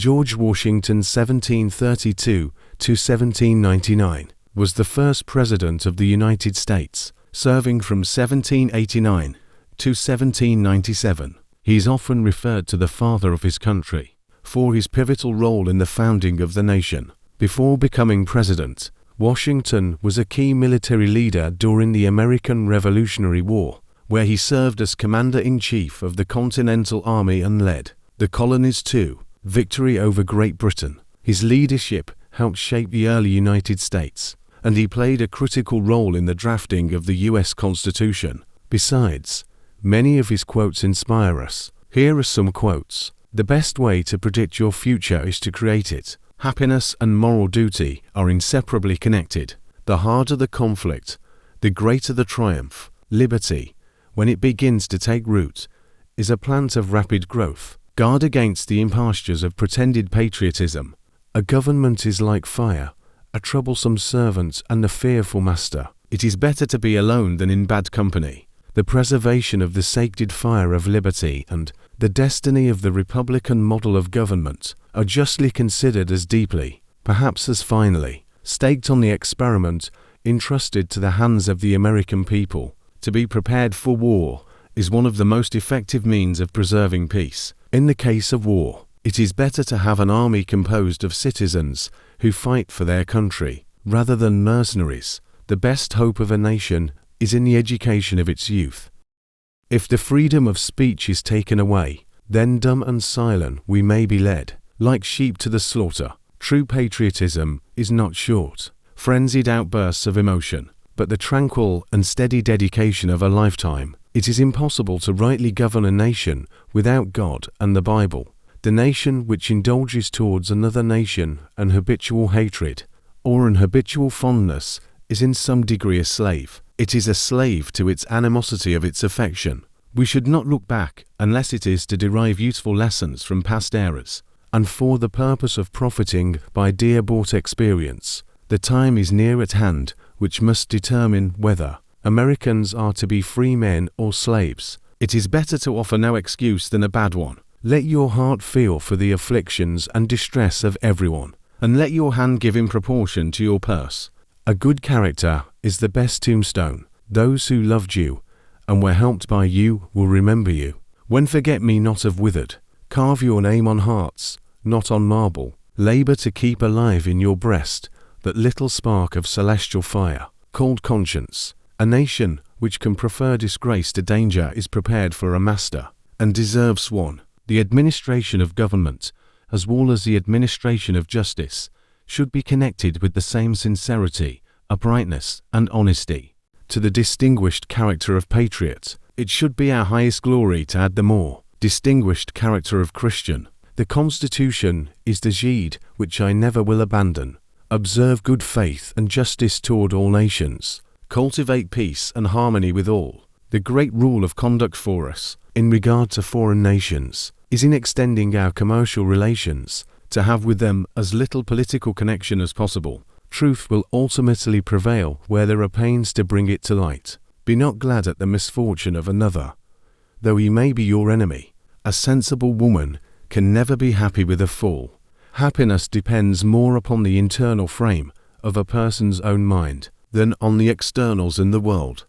George Washington 1732 to 1799 was the first President of the United States, serving from 1789 to 1797. He is often referred to the father of his country for his pivotal role in the founding of the nation. Before becoming president, Washington was a key military leader during the American Revolutionary War, where he served as Commander-in-Chief of the Continental Army and led the colonies to victory over Great Britain. His leadership helped shape the early United States, and he played a critical role in the drafting of the U.S. Constitution. Besides, many of his quotes inspire us. Here are some quotes. "The best way to predict your future is to create it. Happiness and moral duty are inseparably connected. The harder the conflict, the greater the triumph. Liberty, when it begins to take root, is a plant of rapid growth. Guard against the impastures of pretended patriotism. A government is like fire, a troublesome servant and a fearful master. It is better to be alone than in bad company. The preservation of the sacred fire of liberty and the destiny of the Republican model of government are justly considered as deeply, perhaps as finally, staked on the experiment entrusted to the hands of the American people. To be prepared for war is one of the most effective means of preserving peace. In the case of war, it is better to have an army composed of citizens who fight for their country, rather than mercenaries. The best hope of a nation is in the education of its youth. If the freedom of speech is taken away, then dumb and silent we may be led, like sheep to the slaughter. True patriotism is not short, frenzied outbursts of emotion, but the tranquil and steady dedication of a lifetime. It is impossible to rightly govern a nation without God and the Bible. The nation which indulges towards another nation an habitual hatred, or an habitual fondness, is in some degree a slave. It is a slave to its animosity of its affection. We should not look back unless it is to derive useful lessons from past errors, and for the purpose of profiting by dear-bought experience. The time is near at hand which must determine whether Americans are to be free men or slaves. It is better to offer no excuse than a bad one. Let your heart feel for the afflictions and distress of everyone, and let your hand give in proportion to your purse. A good character is the best tombstone. Those who loved you and were helped by you will remember you. When forget-me-not have withered, carve your name on hearts, not on marble. Labor to keep alive in your breast that little spark of celestial fire, called conscience. A nation which can prefer disgrace to danger is prepared for a master, and deserves one. The administration of government, as well as the administration of justice, should be connected with the same sincerity, uprightness, and honesty. To the distinguished character of patriot, it should be our highest glory to add the more distinguished character of Christian. The Constitution is the Gede which I never will abandon. Observe good faith and justice toward all nations. Cultivate peace and harmony with all. The great rule of conduct for us, in regard to foreign nations, is in extending our commercial relations to have with them as little political connection as possible. Truth will ultimately prevail where there are pains to bring it to light. Be not glad at the misfortune of another, though he may be your enemy. A sensible woman can never be happy with a fool. Happiness depends more upon the internal frame of a person's own mind than on the externals in the world.